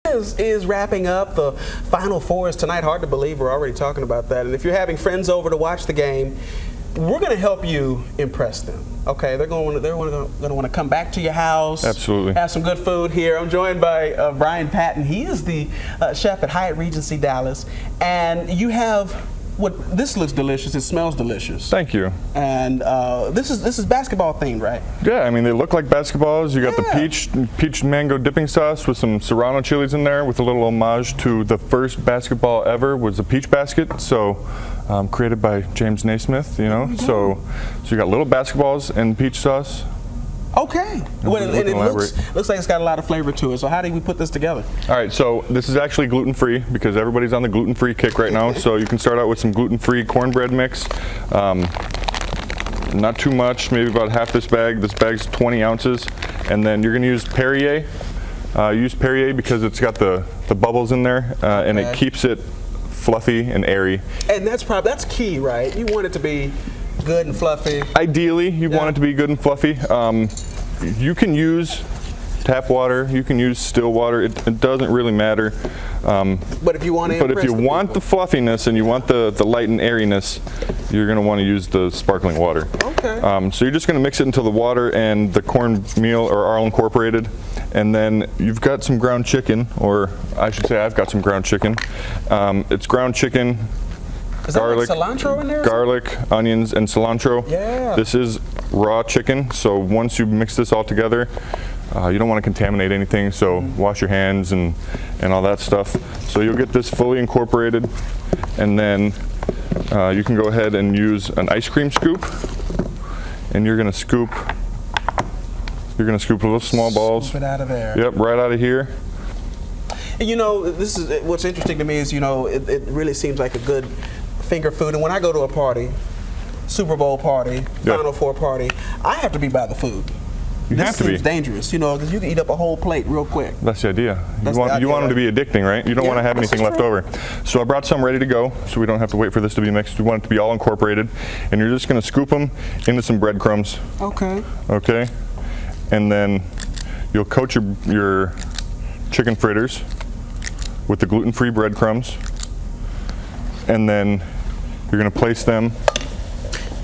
is wrapping up. The Final Four is tonight. Hard to believe we're already talking about that. And if you're having friends over to watch the game, we're going to help you impress them. Okay, they're going to want to come back to your house. Absolutely. Have some good food here. I'm joined by Brian Patton. He is the chef at Hyatt Regency Dallas, and you have. This looks delicious. It smells delicious. Thank you. And this is basketball themed, right? Yeah, I mean they look like basketballs. You got the peach mango dipping sauce with some serrano chilies in there, with a little homage to the first basketball ever was a peach basket. So created by James Naismith, you know. So you got little basketballs and peach sauce. Okay. Well, and it looks like it's got a lot of flavor to it. So how did we put this together? All right, so this is actually gluten-free because everybody's on the gluten-free kick right now. So you can start out with some gluten-free cornbread mix. Not too much, maybe about half this bag. This bag's 20 ounces. And then you're going to use Perrier. Use Perrier because it's got the bubbles in there and it keeps it fluffy and airy. And that's key, right? You want it to be good and fluffy. Ideally, you want it to be good and fluffy. You can use tap water, you can use still water, it doesn't really matter. But if you want the fluffiness and you want the light and airiness, you're going to want to use the sparkling water. Okay. So you're just going to mix it until the water and the cornmeal are all incorporated. And then you've got some ground chicken, or I should say I've got some ground chicken. It's ground chicken, garlic, cilantro in there? Garlic, onions, and cilantro. Yeah. This is raw chicken, so once you mix this all together, you don't want to contaminate anything, so wash your hands and all that stuff. So you'll get this fully incorporated, and then you can go ahead and use an ice cream scoop, and you're going to scoop little small balls. Scoop it out of there. Yep, right out of here. You know, this is what's interesting to me is, you know, it really seems like a good finger food. And when I go to a party, Super Bowl party, Final Four party, I have to be by the food. This seems dangerous, you know, because you can eat up a whole plate real quick. That's the idea. You want them to be addicting, right? You don't want to have anything left over. So I brought some ready to go, so we don't have to wait for this to be mixed. We want it to be all incorporated. And you're just going to scoop them into some breadcrumbs. Okay. Okay. And then you'll coat your chicken fritters with the gluten-free breadcrumbs. And then you're going to place them.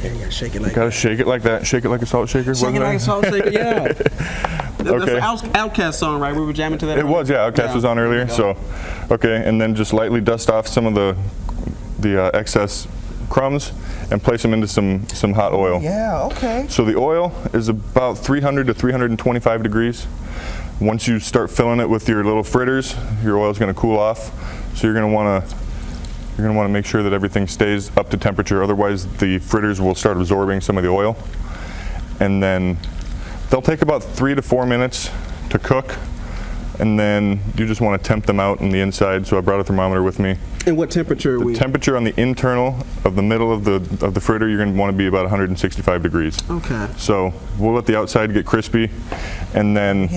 Yeah, you gotta shake it like that. Gotta shake it like that. Shake it like a salt shaker. Shake it like a salt shaker, yeah. Okay. That's an Outkast song, right? We were jamming to that. It was, yeah. Outkast was on earlier. So, okay, and then just lightly dust off some of the excess crumbs and place them into some hot oil. Yeah, okay. So the oil is about 300 to 325 degrees. Once you start filling it with your little fritters, your oil is going to cool off. So you're going to want to make sure that everything stays up to temperature, otherwise the fritters will start absorbing some of the oil. And then they'll take about 3 to 4 minutes to cook, and then you just want to temp them out on the inside. So I brought a thermometer with me. And what temperature are we? The temperature on the internal of the middle of the fritter, you're going to want to be about 165 degrees. Okay. So we'll let the outside get crispy, and then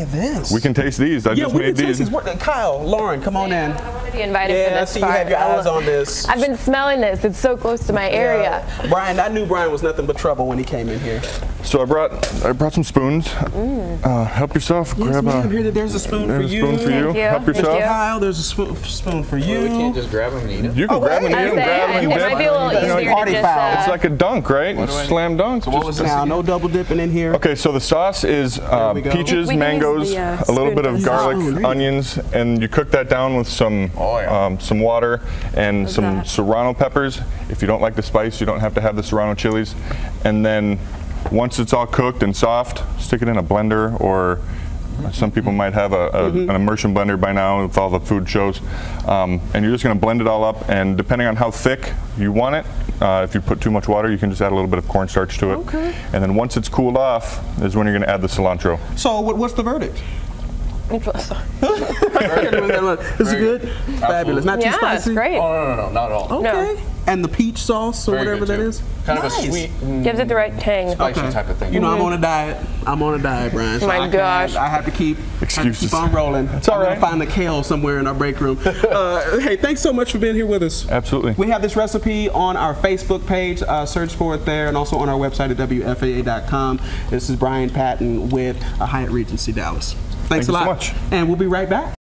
we can taste these. I just made these. Kyle, Lauren, come on in. I want to be invited for this you have your eyes on this. I've been smelling this. It's so close to my area. Brian, I knew Brian was nothing but trouble when he came in here. So I brought some spoons. Help yourself. Yes, grab ma'am. Here, there's a spoon for you. Spoon for you. Help yourself. Kyle, there's a spoon for you. We can't just grab them and eat them. You can grab them and eat them. Grab them and dip. It might be a little easier party to foul. just, It's like a dunk, right? Slam dunk. So what was now? No double dipping in here. Okay, so the sauce is peaches, mangoes, a little bit of garlic, onions, and you cook that down with some water and some serrano peppers. If you don't like the spice, you don't have to have the serrano chilies. And then once it's all cooked and soft, stick it in a blender, or some people might have an immersion blender by now with all the food shows. And you're just going to blend it all up, and depending on how thick you want it, if you put too much water, you can just add a little bit of cornstarch to it. Okay. And then once it's cooled off is when you're going to add the cilantro. So what's the verdict? Is it good? Fabulous. Not too spicy? Yeah, it's great. Oh, no, not at all. Okay. No. And the peach sauce or whatever that is? Kind of a sweet, gives it the right tang. spicy type of thing. You know, I'm on a diet. I'm on a diet, Brian. So Oh my gosh. I have to keep on rolling. It's all right. I'm gonna find the kale somewhere in our break room. Hey, thanks so much for being here with us. Absolutely. We have this recipe on our Facebook page. Search for it there, and also on our website at WFAA.com. This is Brian Patton with Hyatt Regency Dallas. Thanks a lot. Thank you so much. And we'll be right back.